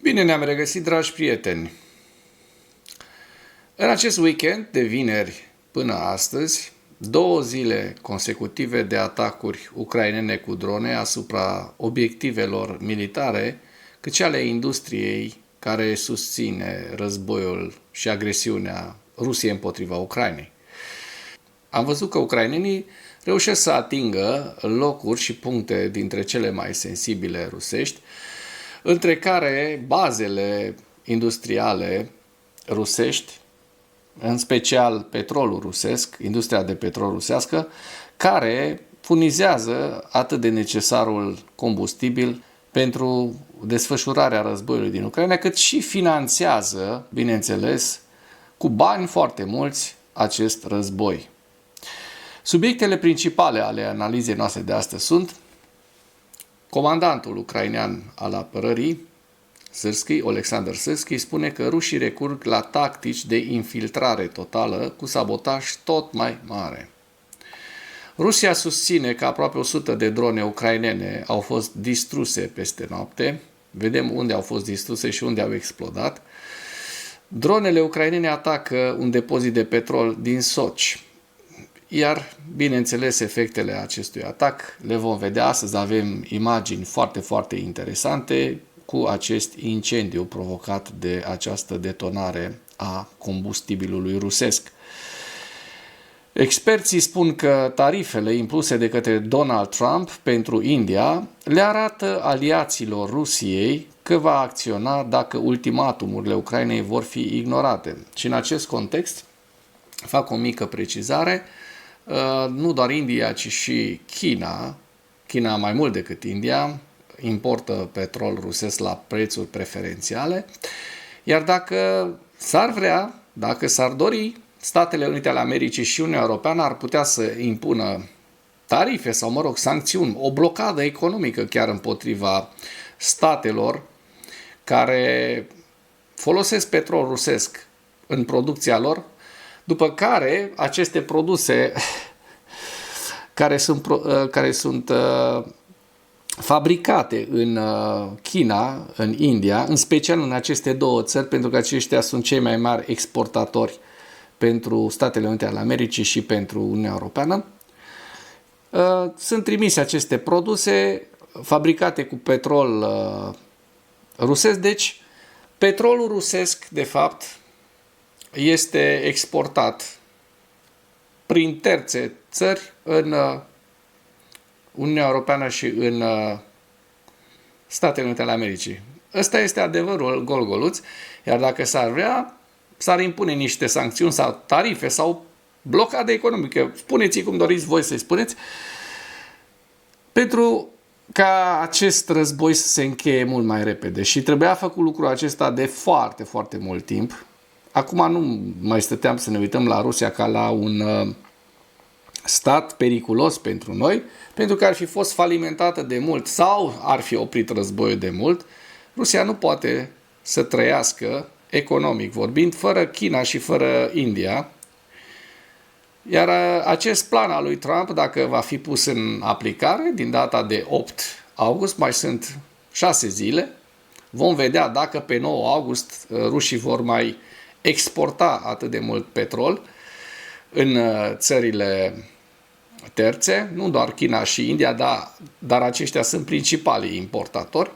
Bine ne-am regăsit, dragi prieteni! În acest weekend, de vineri până astăzi, 2 zile consecutive de atacuri ucrainene cu drone asupra obiectivelor militare, cât și ale industriei care susține războiul și agresiunea Rusiei împotriva Ucrainei. Am văzut că ucrainenii reușesc să atingă locuri și puncte dintre cele mai sensibile rusești, între care bazele industriale rusești, în special petrolul rusesc, industria de petrol rusească, care furnizează atât de necesarul combustibil pentru desfășurarea războiului din Ucraina, cât și finanțează, bineînțeles, cu bani foarte mulți acest război. Subiectele principale ale analizei noastre de astăzi sunt comandantul ucrainean al apărării, Syrskyi, Oleksandr Syrskyi, spune că rușii recurg la tactici de infiltrare totală cu sabotaj tot mai mare. Rusia susține că aproape 100 de drone ucrainene au fost distruse peste noapte. Vedem unde au fost distruse și unde au explodat. Dronele ucrainene atacă un depozit de petrol din Sochi. Iar, bineînțeles, efectele acestui atac le vom vedea. Astăzi avem imagini foarte, foarte interesante cu acest incendiu provocat de această detonare a combustibilului rusesc. Experții spun că tarifele impuse de către Donald Trump pentru India le arată aliaților Rusiei că va acționa dacă ultimatumurile Ucrainei vor fi ignorate. Și în acest context fac o mică precizare. Nu doar India, ci și China mai mult decât India, importă petrol rusesc la prețuri preferențiale, iar dacă s-ar vrea, dacă s-ar dori, Statele Unite ale Americii și Uniunea Europeană ar putea să impună tarife sau, sancțiuni, o blocadă economică chiar împotriva statelor care folosesc petrol rusesc în producția lor, după care aceste produse care sunt fabricate în China, în India, în special în aceste 2 țări, pentru că aceștia sunt cei mai mari exportatori pentru Statele Unite ale Americii și pentru Uniunea Europeană, sunt trimise aceste produse fabricate cu petrol rusesc. Deci, petrolul rusesc, de fapt, este exportat prin terțe țări în Uniunea Europeană și în Statele Unite ale Americii. Ăsta este adevărul gol-goluț, iar dacă s-ar vrea, s-ar impune niște sancțiuni sau tarife sau blocade economică, spuneți cum doriți voi să-i spuneți, pentru ca acest război să se încheie mult mai repede. Și trebuia făcut lucrul acesta de foarte, foarte mult timp. Acum nu mai stăteam să ne uităm la Rusia ca la un stat periculos pentru noi, pentru că ar fi fost falimentată de mult sau ar fi oprit războiul de mult. Rusia nu poate să trăiască, economic vorbind, fără China și fără India. Iar acest plan al lui Trump, dacă va fi pus în aplicare din data de 8 august, mai sunt 6 zile, vom vedea dacă pe 9 august rușii vor mai exporta atât de mult petrol în țările terțe, nu doar China și India, dar aceștia sunt principalii importatori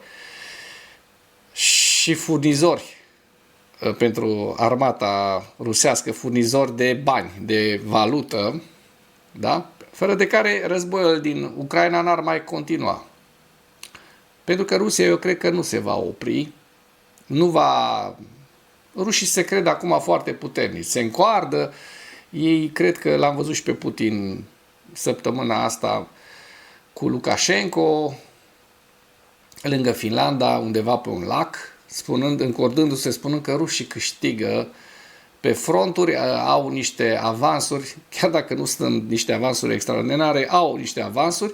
și furnizori pentru armata rusească, furnizori de bani, de valută, da? Fără de care războiul din Ucraina n-ar mai continua. Pentru că Rusia, eu cred că nu se va opri, rușii se cred acum foarte puternici, se încoardă, ei cred că l-am văzut și pe Putin săptămâna asta cu Lukashenko, lângă Finlanda, undeva pe un lac, încordându-se, spunând că rușii câștigă pe fronturi, au niște avansuri, chiar dacă nu sunt niște avansuri extraordinare, au niște avansuri.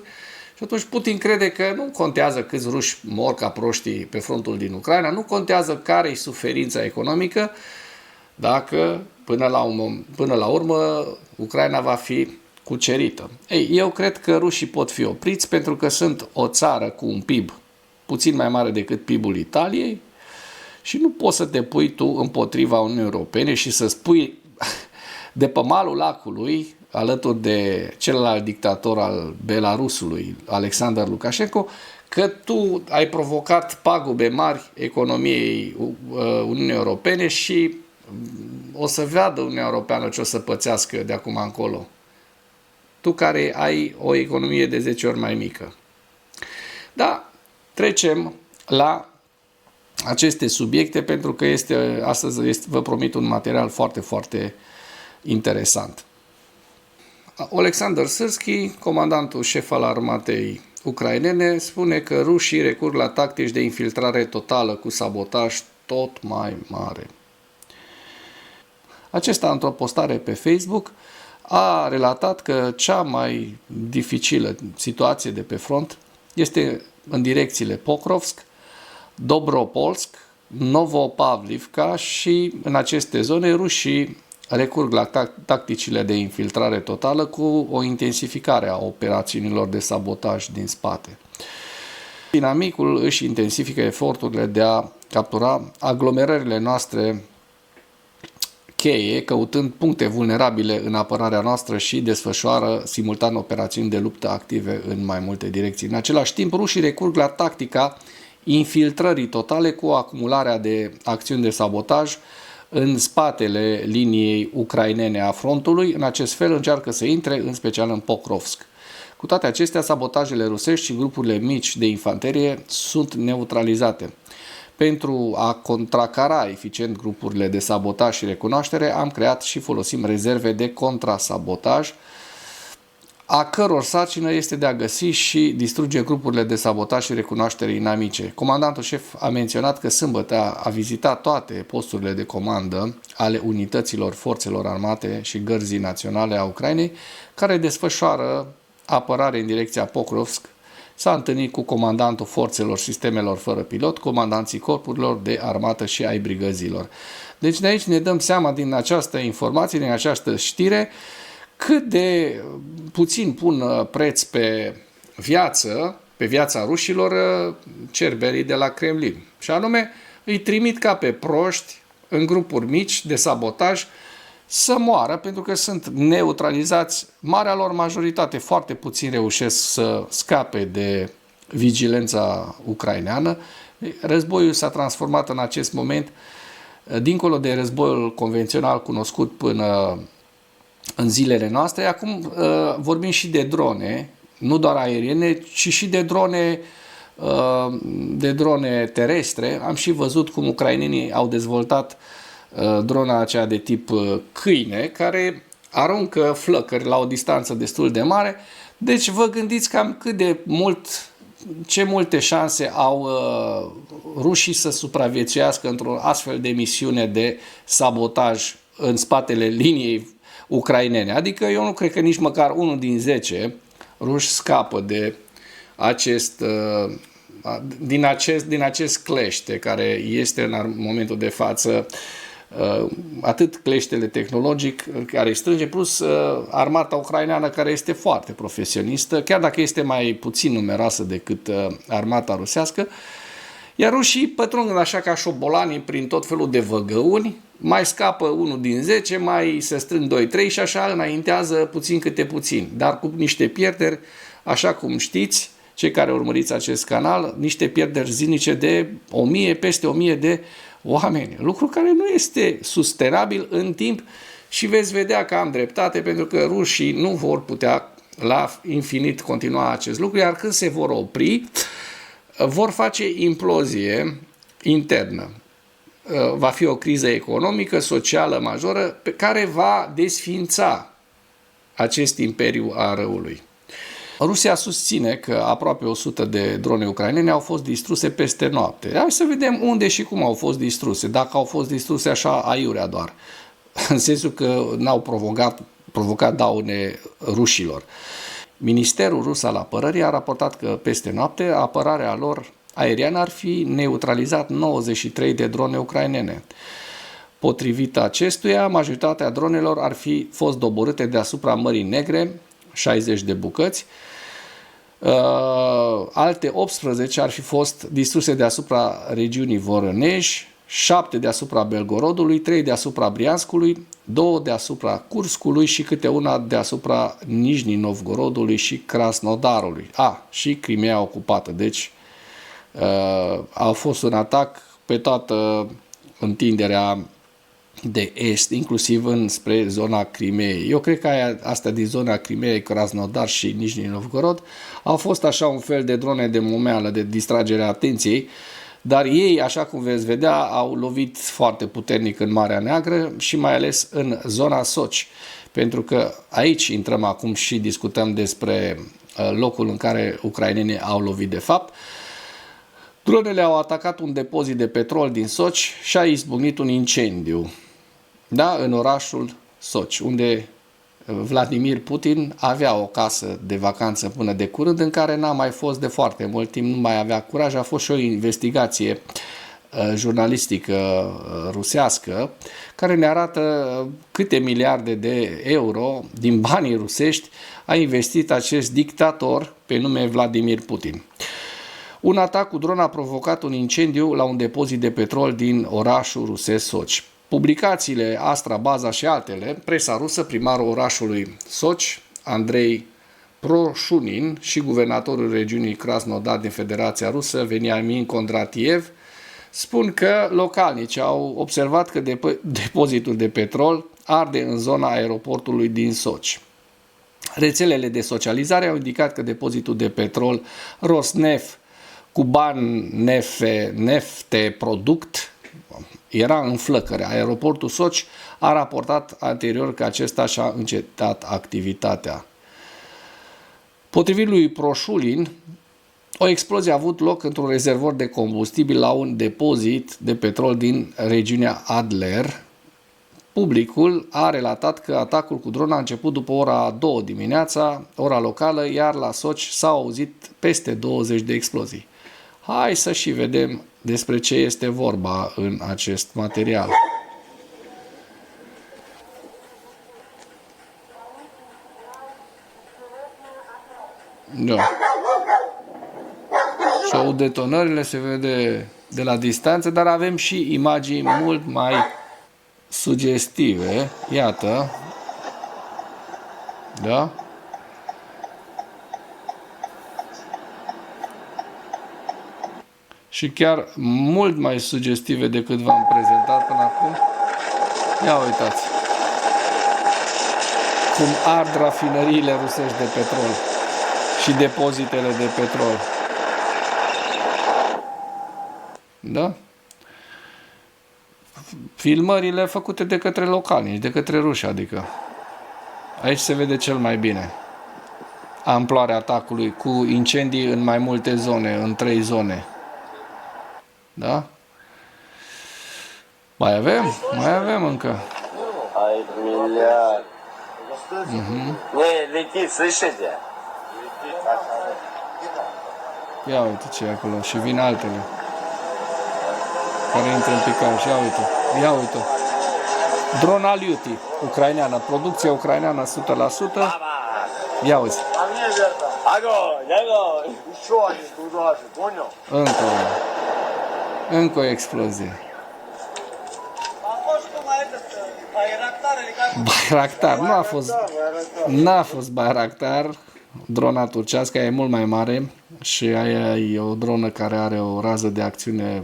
Și atunci Putin crede că nu contează câți ruși mor ca proștii pe frontul din Ucraina, nu contează care-i suferința economică, dacă până la urmă Ucraina va fi cucerită. Eu cred că rușii pot fi opriți pentru că sunt o țară cu un PIB puțin mai mare decât PIB-ul Italiei și nu poți să te pui tu împotriva Uniunii Europene și să spui de pe malul lacului, alături de celălalt dictator al Belarusului, Alexander Lukashenko, că tu ai provocat pagube mari economiei Uniunii Europene și o să vadă Uniunea Europeană ce o să pățească de acum încolo. Tu care ai o economie de 10 ori mai mică. Da, trecem la aceste subiecte pentru că astăzi vă promit un material foarte, foarte interesant. Oleksandr Syrski, comandantul șef al armatei ucrainene, spune că rușii recurg la tactici de infiltrare totală cu sabotaj tot mai mare. Acesta, într-o postare pe Facebook, a relatat că cea mai dificilă situație de pe front este în direcțiile Pokrovsk, Dobropolsk, Novopavlivka și în aceste zone rușii recurg la tacticile de infiltrare totală cu o intensificare a operațiunilor de sabotaj din spate. Inamicul își intensifică eforturile de a captura aglomerările noastre cheie, căutând puncte vulnerabile în apărarea noastră și desfășoară simultan operațiuni de luptă active în mai multe direcții. În același timp, rușii recurg la tactica infiltrării totale cu acumularea de acțiuni de sabotaj în spatele liniei ucrainene a frontului. În acest fel încearcă să intre, în special în Pokrovsk. Cu toate acestea, sabotajele rusești și grupurile mici de infanterie sunt neutralizate. Pentru a contracara eficient grupurile de sabotaj și recunoaștere, am creat și folosim rezerve de contrasabotaj, a căror sarcină este de a găsi și distruge grupurile de sabotaj și recunoaștere inamice. Comandantul șef a menționat că sâmbătă a vizitat toate posturile de comandă ale unităților forțelor armate și gărzii naționale a Ucrainei, care desfășoară apărare în direcția Pokrovsk. S-a întâlnit cu comandantul forțelor sistemelor fără pilot, comandanții corpurilor de armată și ai brigăzilor. Deci de aici ne dăm seama din această informație, din această știre, cât de puțin pun preț pe viața rușilor cerberii de la Kremlin. Și anume, îi trimit ca pe proști în grupuri mici de sabotaj să moară pentru că sunt neutralizați. Marea lor majoritate, foarte puțin reușesc să scape de vigilența ucraineană. Războiul s-a transformat în acest moment, dincolo de războiul convențional cunoscut până în zilele noastre, acum vorbim și de drone, nu doar aeriene, ci și de drone terestre. Am și văzut cum ucrainenii au dezvoltat drona aceea de tip câine, care aruncă flăcări la o distanță destul de mare. Deci vă gândiți cam ce multe șanse au rușii să supraviețuiască într-o astfel de misiune de sabotaj în spatele liniei ucrainene. Adică eu nu cred că nici măcar 1 din 10 ruși scapă de din acest clește care este în momentul de față, atât cleștele tehnologic care îi strânge, plus armata ucraineană care este foarte profesionistă, chiar dacă este mai puțin numeroasă decât armata rusească, iar rușii pătrund așa ca șobolanii prin tot felul de văgăuni, mai scapă 1 din 10, mai se strâng 2-3 și așa înaintează puțin câte puțin, dar cu niște pierderi, așa cum știți, cei care urmăriți acest canal, niște pierderi zilnice de 1000, peste 1000 de oameni. Lucru care nu este sustenabil în timp și veți vedea că am dreptate, pentru că rușii nu vor putea la infinit continua acest lucru, iar când se vor opri, vor face implozie internă. Va fi o criză economică, socială majoră, pe care va desființa acest imperiu a răului. Rusia susține că aproape 100 de drone ucrainene au fost distruse peste noapte. Hai să vedem unde și cum au fost distruse, dacă au fost distruse așa aiurea doar, în sensul că n-au provocat daune rușilor. Ministerul rus al apărării a raportat că peste noapte apărarea lor aeriană ar fi neutralizat 93 de drone ucrainene. Potrivit acestuia, majoritatea dronelor ar fi fost doborâte deasupra Mării Negre, 60 de bucăți, alte 18 ar fi fost distruse deasupra regiunii Voronej 7 deasupra Belgorodului, 3 deasupra Brianskului, 2 deasupra Kurskului și câte una deasupra Nijni Novgorodului și Krasnodarului. Și Crimea ocupată. Deci a fost un atac pe toată întinderea de est, inclusiv înspre zona Crimeei. Eu cred că astea din zona Crimeei, Krasnodar și Nijni Novgorod au fost așa un fel de drone de momeală, de distragere a atenției, dar ei, așa cum veți vedea, au lovit foarte puternic în Marea Neagră și mai ales în zona Soci, pentru că aici intrăm acum și discutăm despre locul în care ucrainenii au lovit de fapt. Dronele au atacat un depozit de petrol din Soci și a izbucnit un incendiu, în orașul Soci, unde Vladimir Putin avea o casă de vacanță până de curând, în care n-a mai fost de foarte mult timp, nu mai avea curaj. A fost și o investigație jurnalistică rusească care ne arată câte miliarde de euro din banii rusești a investit acest dictator pe nume Vladimir Putin. Un atac cu dron a provocat un incendiu la un depozit de petrol din orașul rusesc Soci. Publicațiile Astra, Baza și altele, presa rusă, primarul orașului Soci, Andrei Proșunin și guvernatorul regiunii Krasnodar din Federația Rusă, Veniamin Kondratiev, spun că localnici au observat că depozitul de petrol arde în zona aeroportului din Soci. Rețelele de socializare au indicat că depozitul de petrol Rosneft Kuban Nefte Product era în flăcări. Aeroportul Soci a raportat anterior că acesta și-a încetat activitatea. Potrivit lui Proșulin, o explozie a avut loc într-un rezervor de combustibil la un depozit de petrol din regiunea Adler. Publicul a relatat că atacul cu dron a început după ora 2 dimineața, ora locală, iar la Soci s-au auzit peste 20 de explozii. Hai să și vedem despre ce este vorba în acest material. Și detonările se vede de la distanță, dar avem și imagini mult mai sugestive. Iată. Da? Și chiar mult mai sugestive decât v-am prezentat până acum. Ia uitați cum ard rafinăriile rusești de petrol și depozitele de petrol. Da? Filmările făcute de către localnici, de către ruși, adică. Aici se vede cel mai bine amploarea atacului, cu incendii în mai multe zone, în 3 zone. Da? Mai avem? Mai avem încă. Ai miliard. Leti, слышите? Ia uite ce e acolo. Și vin altele care intră în picare. Și ia uite. Ia uite. Drone Aliuti, ucraineană. Producție ucraineană 100%. Ia uite. Încă o explozie. Bayraktar, n-a fost Bayraktar, drona turcească e mult mai mare și aia e o dronă care are o rază de acțiune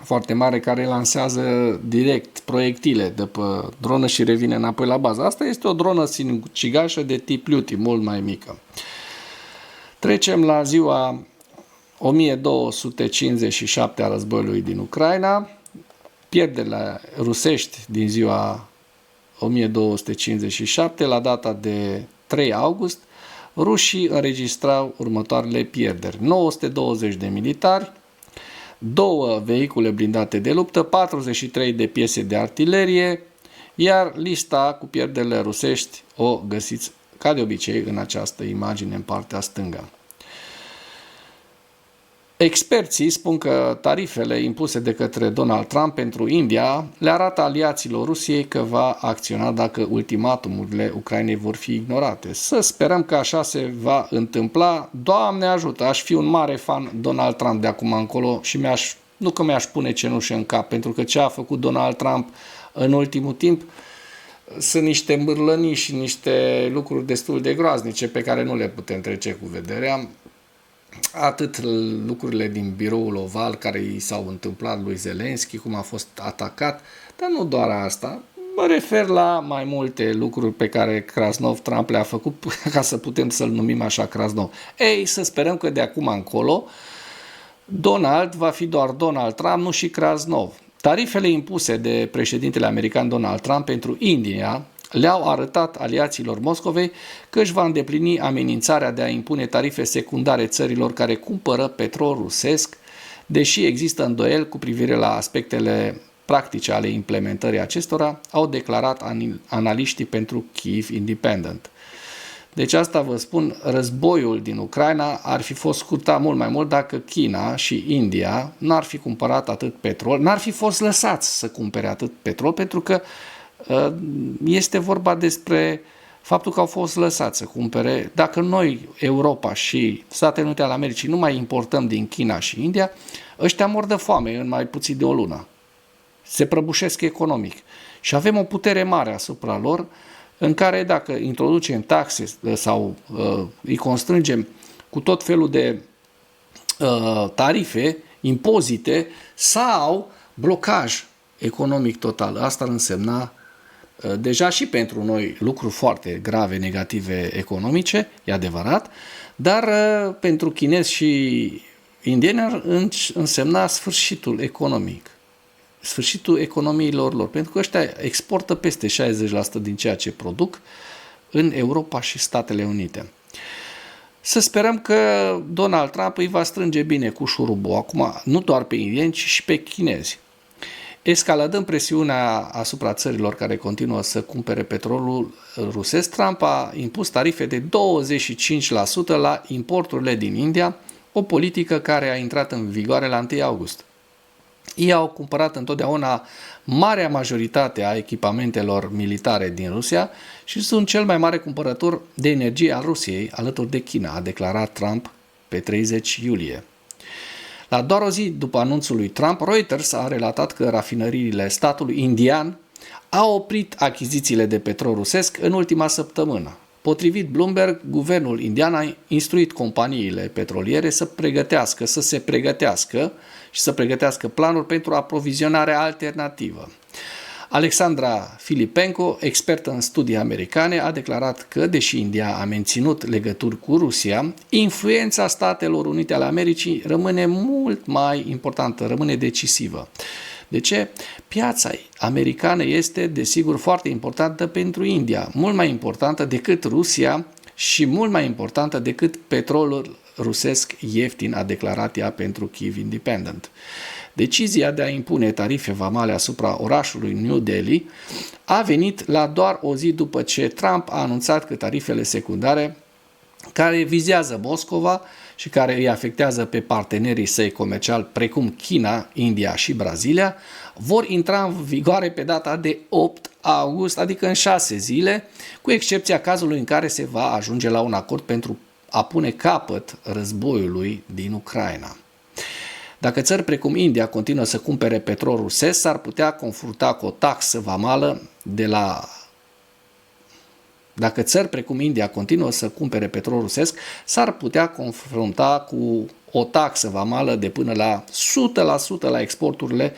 foarte mare, care lansează direct proiectile de pe dronă și revine înapoi la bază. Asta este o dronă sinucigașă de tip Luti, mult mai mică. Trecem la ziua 1257 a războiului din Ucraina. Pierderile rusești din ziua 1257, la data de 3 august, rușii înregistrau următoarele pierderi: 920 de militari, 2 vehicule blindate de luptă, 43 de piese de artilerie, iar lista cu pierderile rusești o găsiți ca de obicei în această imagine în partea stângă. Experții spun că tarifele impuse de către Donald Trump pentru India le arată aliaților Rusiei că va acționa dacă ultimatumurile Ucrainei vor fi ignorate. Să sperăm că așa se va întâmpla. Doamne ajută, aș fi un mare fan Donald Trump de acum încolo și nu că mi-aș pune cenușă în cap, pentru că ce a făcut Donald Trump în ultimul timp sunt niște mârlănii și niște lucruri destul de groaznice pe care nu le putem trece cu vederea. Atât lucrurile din biroul oval care i s-au întâmplat lui Zelensky, cum a fost atacat, dar nu doar asta. Mă refer la mai multe lucruri pe care Krasnov Trump le-a făcut, ca să putem să-l numim așa Krasnov. Ei, să sperăm că de acum încolo Donald va fi doar Donald Trump, nu și Krasnov. Tarifele impuse de președintele american Donald Trump pentru India le-au arătat aliaților Moscovei că își va îndeplini amenințarea de a impune tarife secundare țărilor care cumpără petrol rusesc, deși există îndoieli cu privire la aspectele practice ale implementării acestora, au declarat analiștii pentru Kyiv Independent. Deci asta vă spun, războiul din Ucraina ar fi fost scurtat mult mai mult dacă China și India n-ar fi cumpărat atât petrol, n-ar fi fost lăsați să cumpere atât petrol, pentru că este vorba despre faptul că au fost lăsați să cumpere. Dacă noi, Europa și Statele Unite ale Americii, nu mai importăm din China și India, ăștia mor de foame în mai puțin de o lună. Se prăbușesc economic. Și avem o putere mare asupra lor, în care dacă introducem taxe sau îi constrângem cu tot felul de tarife, impozite sau blocaj economic total, asta ar însemna deja și pentru noi lucruri foarte grave, negative economice, e adevărat, dar pentru chinezi și indieni ar însemna sfârșitul economic. Sfârșitul economiilor lor, pentru că ăștia exportă peste 60% din ceea ce produc în Europa și Statele Unite. Să sperăm că Donald Trump îi va strânge bine cu șurubul, acum nu doar pe indieni, ci și pe chinezi. Escaladând presiunea asupra țărilor care continuă să cumpere petrolul rusesc, Trump a impus tarife de 25% la importurile din India, o politică care a intrat în vigoare la 1 august. Ei au cumpărat întotdeauna marea majoritate a echipamentelor militare din Rusia și sunt cel mai mare cumpărător de energie al Rusiei, alături de China, a declarat Trump pe 30 iulie. La doar o zi după anunțul lui Trump, Reuters a relatat că rafinăriile statului indian au oprit achizițiile de petrol rusesc în ultima săptămână. Potrivit Bloomberg, guvernul indian a instruit companiile petroliere să se pregătească și să pregătească planuri pentru aprovizionarea alternativă. Alexandra Filipenko, expertă în studii americane, a declarat că, deși India a menținut legături cu Rusia, influența Statelor Unite ale Americii rămâne mult mai importantă, rămâne decisivă. De ce? Piața americană este, desigur, foarte importantă pentru India, mult mai importantă decât Rusia și mult mai importantă decât petrolul rusesc ieftin, a declarat ea pentru Kyiv Independent. Decizia de a impune tarife vamale asupra orașului New Delhi a venit la doar o zi după ce Trump a anunțat că tarifele secundare care vizează Moscova și care îi afectează pe partenerii săi comerciali precum China, India și Brazilia vor intra în vigoare pe data de 8 august, adică în 6 zile, cu excepția cazului în care se va ajunge la un acord pentru a pune capăt războiului din Ucraina. Dacă țări precum India continuă să cumpere petrol rusesc, s-ar putea confrunta cu o taxă vamală Dacă țări precum India continuă să cumpere petrol rusesc, s-ar putea confrunta cu o taxă vamală de până la 100% la exporturile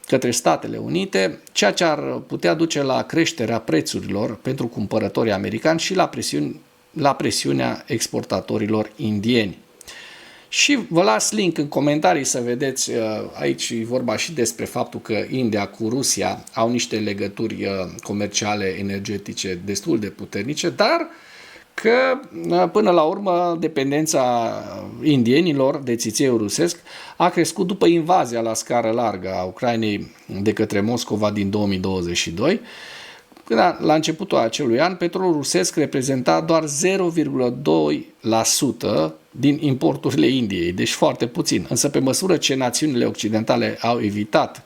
către Statele Unite, ceea ce ar putea duce la creșterea prețurilor pentru cumpărătorii americani și la presiunea exportatorilor indieni. Și vă las link în comentarii să vedeți, aici e vorba și despre faptul că India cu Rusia au niște legături comerciale, energetice destul de puternice, dar că până la urmă dependența indienilor de țițeiul rusesc a crescut după invazia la scară largă a Ucrainei de către Moscova din 2022, când la începutul acelui an petrolul rusesc reprezenta doar 0,2% din importurile Indiei, deci foarte puțin. Însă pe măsură ce națiunile occidentale au evitat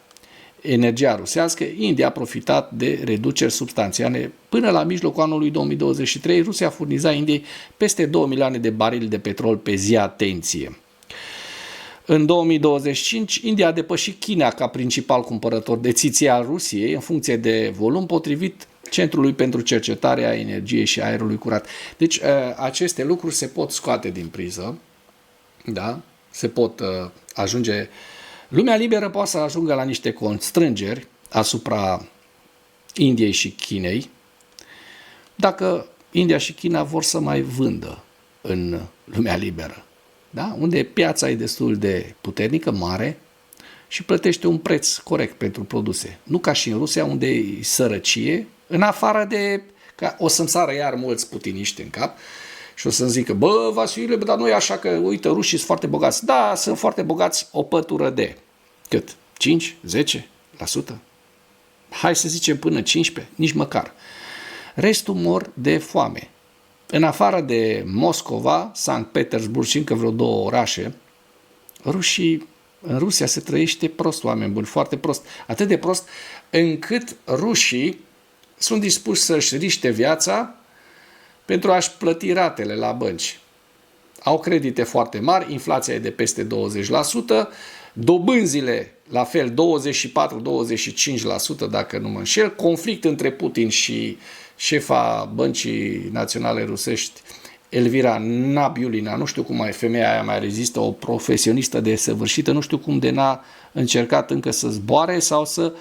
energia rusească, India a profitat de reduceri substanțiale. Până la mijlocul anului 2023, Rusia furniza Indiei peste 2 milioane de barili de petrol pe zi, atenție. În 2025, India a depășit China ca principal cumpărător de țiței al Rusiei în funcție de volum, potrivit Centrului pentru Cercetarea Energiei și Aerului Curat. Deci aceste lucruri se pot scoate din priză, da? Se pot ajunge. Lumea liberă poate să ajungă la niște constrângeri asupra Indiei și Chinei dacă India și China vor să mai vândă în lumea liberă, da? Unde piața e destul de puternică, mare și plătește un preț corect pentru produse. Nu ca și în Rusia, unde e sărăcie, în afară de că o să-mi sară iar mulți putiniști în cap și o să-mi zică, bă, Vasile, dar nu e așa că, uite, rușii sunt foarte bogați. Da, sunt foarte bogați o pătură de cât? 5? 10%? Hai să zicem până 15%, nici măcar. Restul mor de foame. În afară de Moscova, Sankt Petersburg și încă vreo 2 orașe, în Rusia se trăiește prost, oameni buni, foarte prost. Atât de prost încât rușii sunt dispuși să-și riște viața pentru a-și plăti ratele la bănci. Au credite foarte mari, inflația e de peste 20%, dobânzile la fel 24-25% dacă nu mă înșel, conflict între Putin și șefa Băncii Naționale Rusești, Elvira Nabiulina, nu știu cum mai femeia aia mai rezistă, o profesionistă desăvârșită, nu știu cum de n-a încercat încă să zboare sau să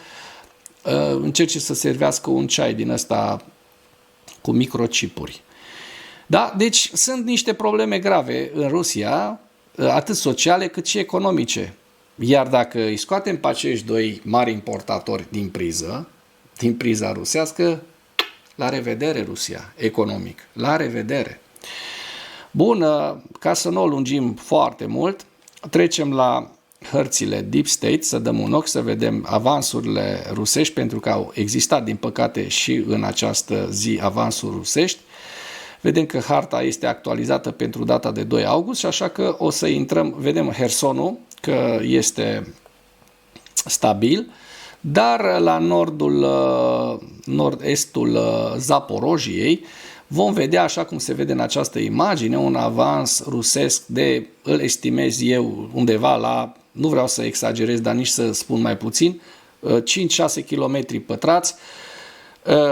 încerce să servească un ceai din ăsta cu microchipuri. Da? Deci sunt niște probleme grave în Rusia, atât sociale cât și economice. Iar dacă îi scoatem pe acești 2 mari importatori din priza rusească, la revedere Rusia, economic. La revedere. Bun, ca să nu o lungim foarte mult, trecem la hărțile Deep State, să dăm un ochi, să vedem avansurile rusești, pentru că au existat, din păcate, și în această zi avansuri rusești. Vedem că harta este actualizată pentru data de 2 august și așa că o să intrăm, vedem Hersonul, că este stabil, dar la nord-estul Zaporojiei vom vedea, așa cum se vede în această imagine, un avans rusesc de, îl estimez eu, undeva la, nu vreau să exagerez, dar nici să spun mai puțin, 5-6 km pătrați,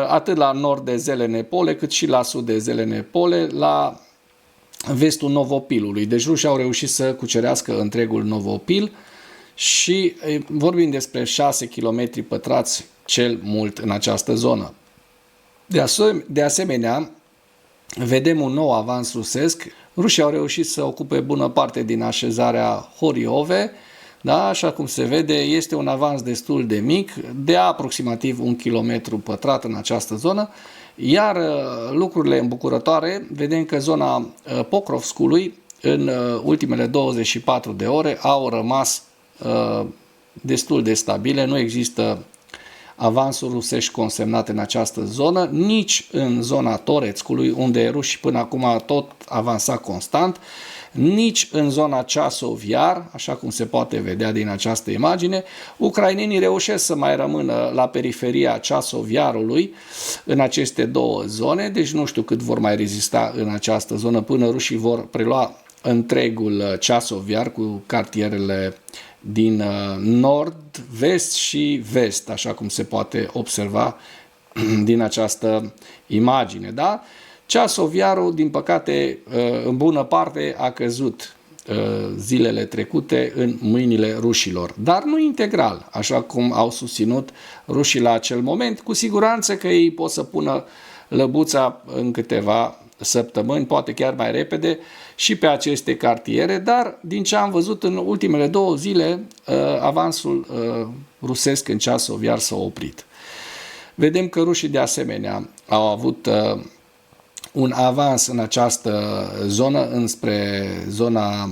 atât la nord de Zelene Pole, cât și la sud de Zelene Pole, la vestul Novopilului. Deci rușii au reușit să cucerească întregul Novopil și vorbim despre 6 km pătrați cel mult în această zonă. De asemenea, vedem un nou avans rusesc. Rușii au reușit să ocupe bună parte din așezarea Horiove, da? Așa cum se vede, este un avans destul de mic, de aproximativ 1 km pătrat în această zonă, iar lucrurile îmbucurătoare, vedem că zona Pokrovskului în ultimele 24 de ore au rămas destul de stabile, nu există avansuri rusești consemnate în această zonă, nici în zona Toretskului, unde rușii până acum tot avansa constant, nici în zona Ceasov Iar, așa cum se poate vedea din această imagine. Ucrainenii reușesc să mai rămână la periferia Ceasov Iarului în aceste 2 zone, deci nu știu cât vor mai rezista în această zonă până rușii vor prelua întregul Ceasov Iar cu cartierele din nord, vest și vest, așa cum se poate observa din această imagine. Da? Ceasov Iarul, din păcate, în bună parte a căzut zilele trecute în mâinile rușilor, dar nu integral, așa cum au susținut rușii la acel moment. Cu siguranță că ei pot să pună lăbuța în câteva săptămâni, poate chiar mai repede, și pe aceste cartiere, dar din ce am văzut în ultimele 2 zile, avansul rusesc în Ceasov Iar s-a oprit. Vedem că rușii de asemenea au avut un avans în această zonă înspre zona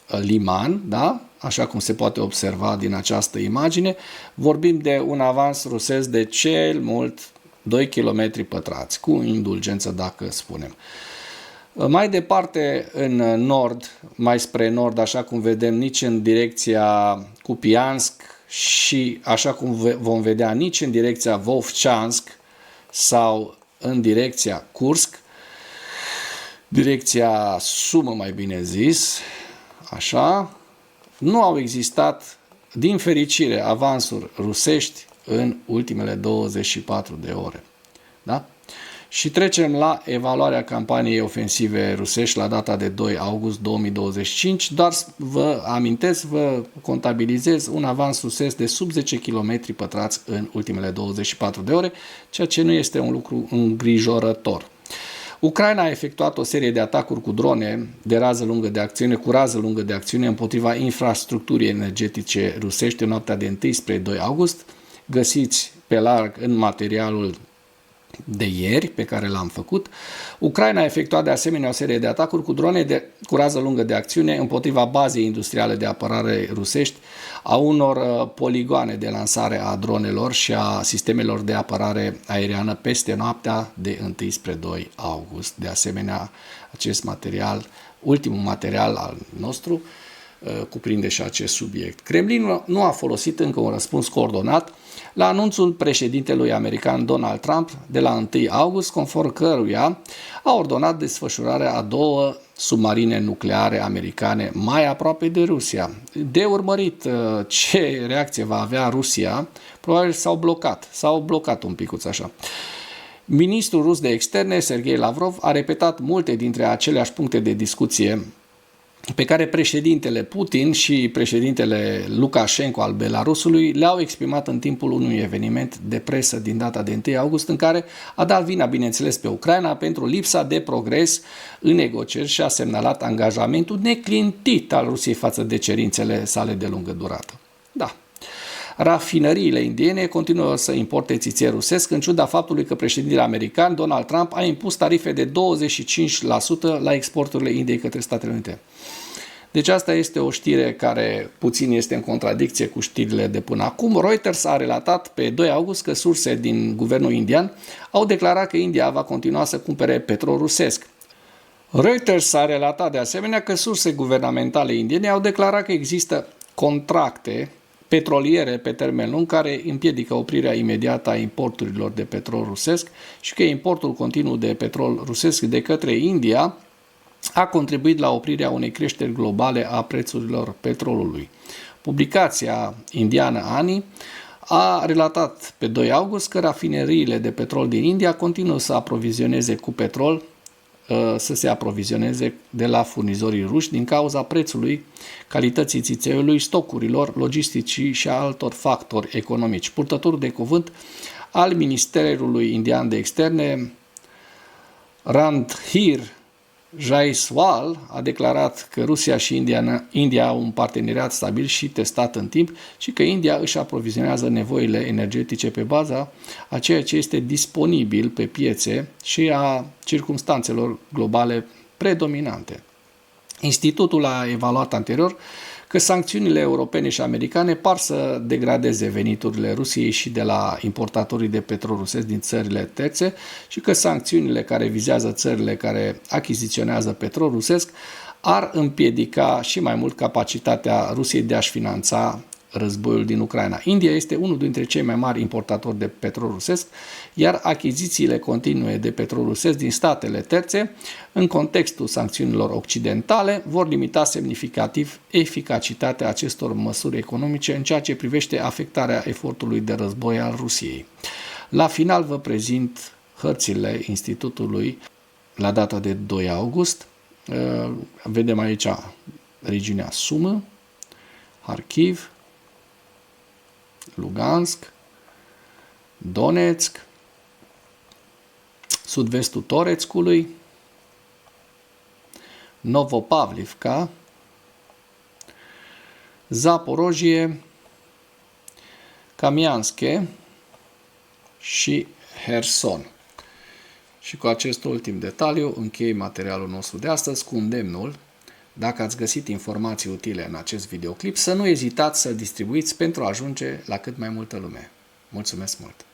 Liman, da? Așa cum se poate observa din această imagine. Vorbim de un avans rusesc de cel mult 2 km pătrați, cu indulgență dacă spunem. Mai departe în nord, mai spre nord, așa cum vedem, nici în direcția Kupiansk și așa cum vom vedea nici în direcția Vovchansk sau în direcția Kursk, direcția Sumă mai bine zis, așa, nu au existat, din fericire, avansuri rusești în ultimele 24 de ore. Da? Și trecem la evaluarea campaniei ofensive rusești la data de 2 august 2025. Doar vă amintesc, vă contabilizez un avans rusesc de sub 10 km pătrați în ultimele 24 de ore, ceea ce nu este un lucru îngrijorător. Ucraina a efectuat o serie de atacuri cu drone de rază lungă de acțiune, cu rază lungă de acțiune împotriva infrastructurii energetice rusești în noaptea de 1 spre 2 august. Găsiți pe larg în materialul de ieri pe care l-am făcut. Ucraina a efectuat de asemenea o serie de atacuri cu drone cu rază lungă de acțiune împotriva bazei industriale de apărare rusești, a unor poligoane de lansare a dronelor și a sistemelor de apărare aeriană peste noaptea de 1 spre 2 august. De asemenea, acest material, ultimul material al nostru, cuprinde și acest subiect. Kremlinul nu a folosit încă un răspuns coordonat la anunțul președintelui american Donald Trump de la 1 august, conform căruia a ordonat desfășurarea a 2 submarine nucleare americane mai aproape de Rusia. De urmărit ce reacție va avea Rusia, probabil s-au blocat un picuț așa. Ministrul rus de externe, Sergei Lavrov, a repetat multe dintre aceleași puncte de discuție pe care președintele Putin și președintele Lukashenko al Belarusului le-au exprimat în timpul unui eveniment de presă din data de 1 august, în care a dat vina, bineînțeles, pe Ucraina pentru lipsa de progres în negocieri și a semnalat angajamentul neclintit al Rusiei față de cerințele sale de lungă durată. Da. Rafinăriile indiene continuă să importe țiței rusesc, în ciuda faptului că președintele american Donald Trump a impus tarife de 25% la exporturile Indiei către Statele Unite. Deci asta este o știre care puțin este în contradicție cu știrile de până acum. Reuters a relatat pe 2 august că surse din guvernul indian au declarat că India va continua să cumpere petrol rusesc. Reuters a relatat de asemenea că surse guvernamentale indiene au declarat că există contracte petroliere pe termen lung care împiedică oprirea imediată a importurilor de petrol rusesc și că importul continuu de petrol rusesc de către India a contribuit la oprirea unei creșteri globale a prețurilor petrolului. Publicația indiană ANI a relatat pe 2 august că rafineriile de petrol din India continuă să aprovizioneze cu petrol, să se aprovizioneze de la furnizorii ruși din cauza prețului, calității țițeiului, stocurilor, logisticii și a altor factori economici. Purtătorul de cuvânt al Ministerului Indian de Externe, Randhir Jaiswal, a declarat că Rusia și India au un parteneriat stabil și testat în timp și că India își aprovizionează nevoile energetice pe baza a ceea ce este disponibil pe piețe și a circumstanțelor globale predominante. Institutul a evaluat anterior că sancțiunile europene și americane par să degradeze veniturile Rusiei și de la importatorii de petrol rusesc din țările terțe și că sancțiunile care vizează țările care achiziționează petrol rusesc ar împiedica și mai mult capacitatea Rusiei de a-și finanța războiul din Ucraina. India este unul dintre cei mai mari importatori de petrol rusesc, iar achizițiile continue de petrol rusesc din statele terțe, în contextul sancțiunilor occidentale, vor limita semnificativ eficacitatea acestor măsuri economice în ceea ce privește afectarea efortului de război al Rusiei. La final vă prezint hărțile Institutului la data de 2 august. Vedem aici regiunea Sumă, Harkiv, Lugansk, Donetsk, sud-vestul Toretskului, Novopavlivka, Zaporojie, Kamianske și Herson. Și cu acest ultim detaliu închei materialul nostru de astăzi cu îndemnul: dacă ați găsit informații utile în acest videoclip, să nu ezitați să distribuiți pentru a ajunge la cât mai multă lume. Mulțumesc mult!